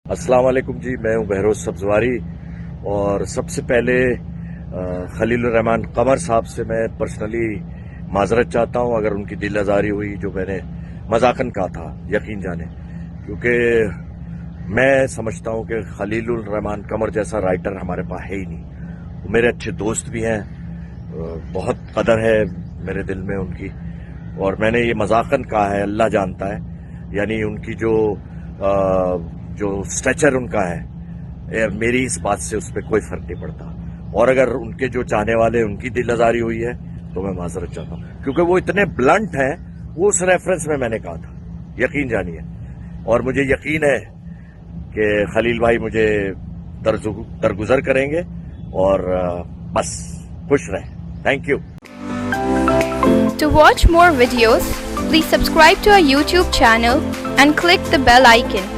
अस्सलाम वालेकुम जी, मैं हूं बहरोज सब्जवारी। और सबसे पहले खलीलुर रहमान कमर साहब से मैं पर्सनली माजरत चाहता हूं अगर उनकी दिल आज़ारी हुई, जो मैंने मजाकन कहा था, यकीन जाने, क्योंकि मैं समझता हूं कि खलीलुर रहमान कमर जैसा राइटर हमारे पास है ही नहीं। वो मेरे अच्छे दोस्त भी हैं, बहुत कदर है मेरे दिल में उनकी, और मैंने ये मजाकन कहा है, अल्लाह जानता है, यानी उनकी जो स्ट्रेचर उनका है, मेरी इस बात से उस पर कोई फर्क नहीं पड़ता। और अगर उनके जो चाहने वाले उनकी दिल आज़ारी हुई है तो मैं माजरत चाहता हूँ, क्योंकि वो इतने ब्लंट हैं। वो उस रेफरेंस में मैंने कहा था, यकीन जानिए, और मुझे यकीन है कि खलील भाई मुझे दरगुजर करेंगे, और बस खुश रहें। Thank you. To watch more videos, please subscribe to our YouTube channel and click the bell icon.